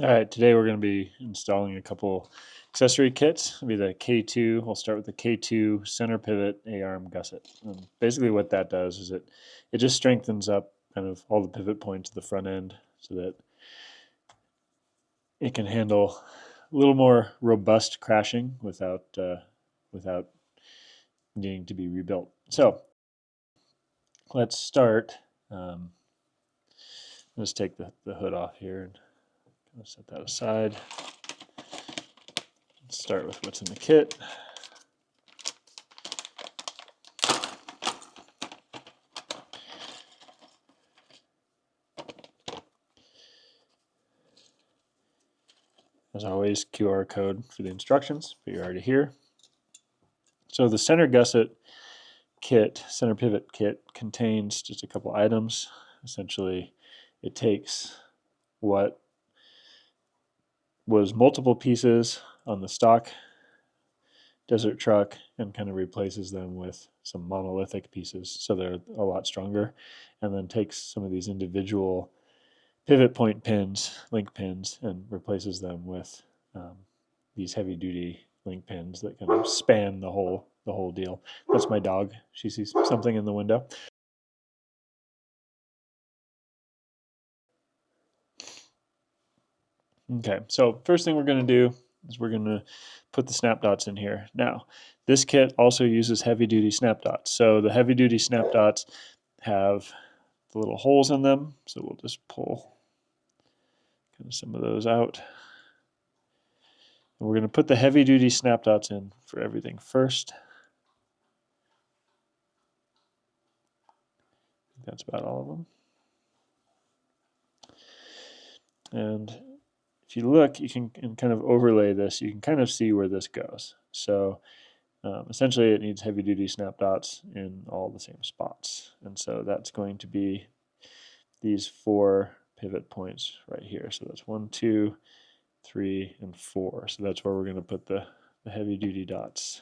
All right, today we're going to be installing a couple accessory kits. It'll be the K2. We'll start with the K2 center pivot A-arm gusset. And basically what that does is it just strengthens up kind of all the pivot points of the front end so that it can handle a little more robust crashing without needing to be rebuilt. So let's start. Let's take the hood off here and set that aside. Let's start with what's in the kit. As always, QR code for the instructions, but you're already here. So the center gusset kit, center pivot kit, contains just a couple items. Essentially, it takes what was multiple pieces on the stock desert truck and kind of replaces them with some monolithic pieces so they're a lot stronger, and then takes some of these individual pivot point pins, link pins, and replaces them with these heavy duty link pins that kind of span the whole deal. That's my dog. She sees something in the window. Okay, so first thing we're going to do is we're going to put the snap dots in here. Now, this kit also uses heavy duty snap dots. So the heavy duty snap dots have the little holes in them. So we'll just pull kind of some of those out. And we're going to put the heavy duty snap dots in for everything first. That's about all of them. And if you look, you can kind of overlay this. You can kind of see where this goes. So essentially, it needs heavy-duty snap dots in all the same spots. And so that's going to be these 4 pivot points right here. So that's 1, 2, 3, and 4. So that's where we're going to put the heavy-duty dots.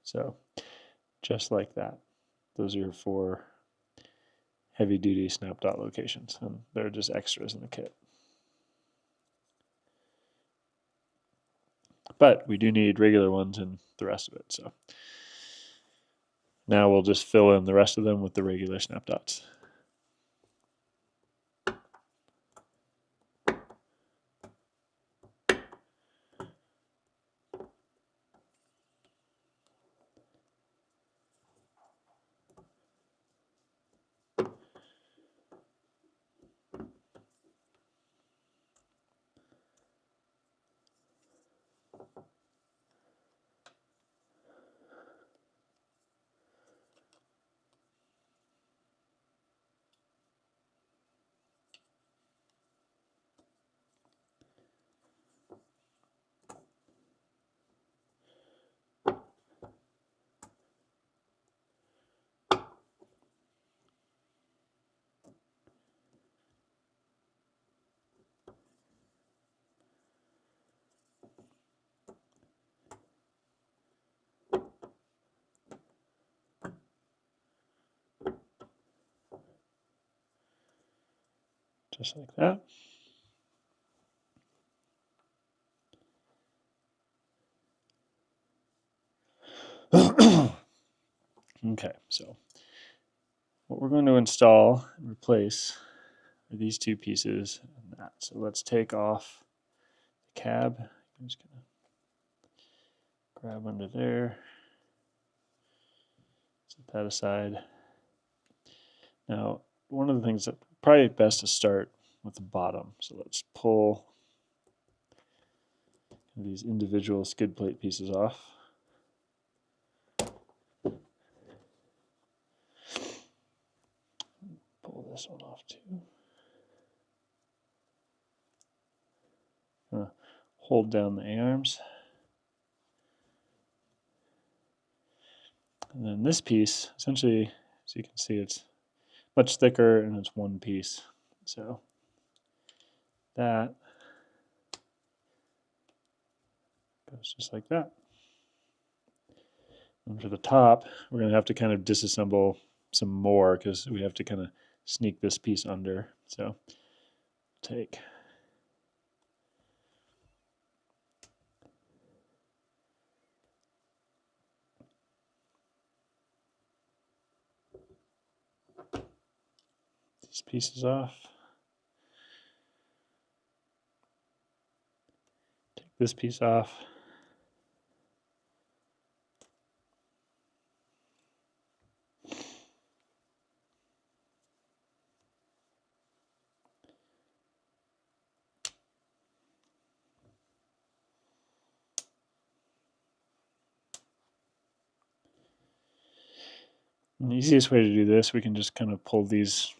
So just like that. Those are your 4 heavy-duty snap dot locations, and they're just extras in the kit. But we do need regular ones in the rest of it. So now we'll just fill in the rest of them with the regular snap dots. Just like that. Okay, so what we're going to install and replace are these 2 pieces and that. So let's take off the cab. I'm just going to grab under there, set that aside. Now, one of the things that probably best to start with the bottom. So let's pull these individual skid plate pieces off. Pull this one off too. Hold down the A-arms. And then this piece, essentially, as you can see, it's much thicker and it's one piece. So that it's just like that. And for the top, we're going to have to kind of disassemble some more because we have to kind of sneak this piece under. So take these pieces off. Take this piece off. And the easiest way to do this, we can just kind of pull these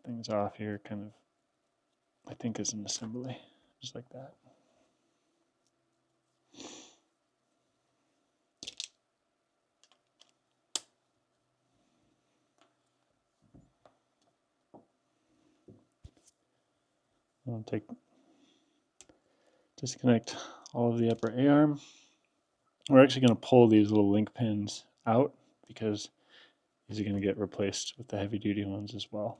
things off here, kind of, I think, as an assembly, just like that. I'll disconnect all of the upper A-arm. We're actually going to pull these little link pins out because these are going to get replaced with the heavy duty ones as well.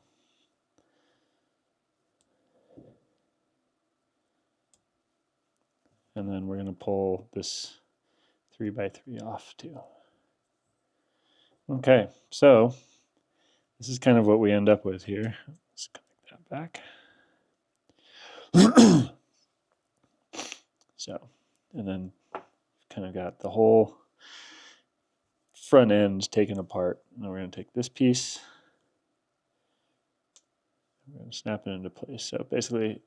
And then we're going to pull this 3x3 off too. Okay, so this is kind of what we end up with here. Let's connect that back. So, and then kind of got the whole front end taken apart. Now we're going to take this piece, we're going to snap it into place. So basically,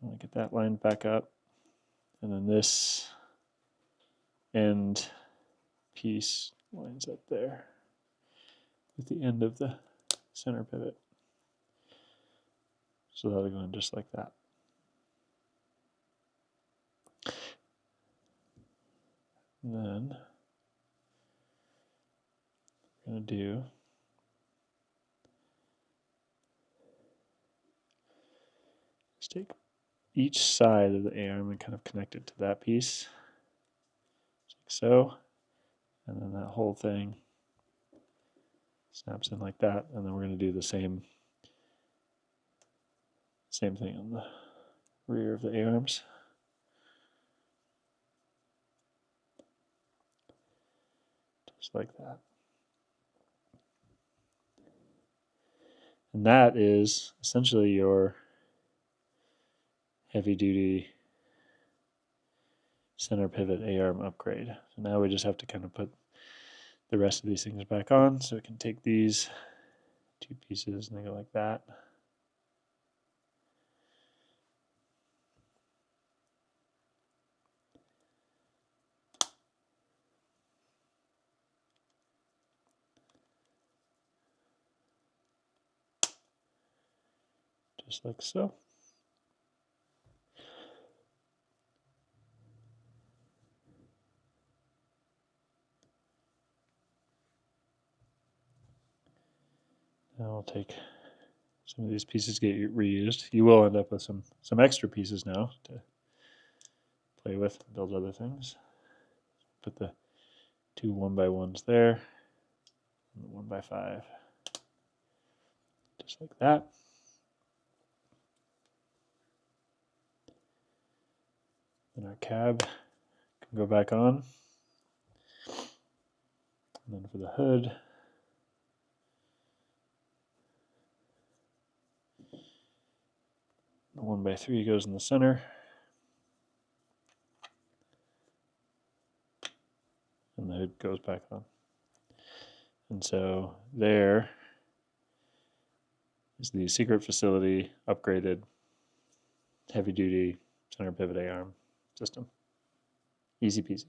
I'm going to get that lined back up, and then this end piece lines up there with the end of the center pivot. So that'll go in just like that. And then we're going to do is take each side of the A-arm and kind of connect it to that piece, like so, and then that whole thing snaps in like that, and then we're going to do the same thing on the rear of the A-arms. Just like that. And that is essentially your heavy-duty center pivot A-arm upgrade. So now we just have to kind of put the rest of these things back on. So we can take these two pieces and they go like that. Just like so. Now I'll take some of these pieces, get reused. You will end up with some extra pieces now to play with and build other things. Put the two 1x1s there, and the 1x5, just like that. And our cab can go back on. And then for the hood, the 1x3 goes in the center. And the hood goes back on. And so there is the secret facility upgraded heavy duty center pivot A-arm system. Easy peasy.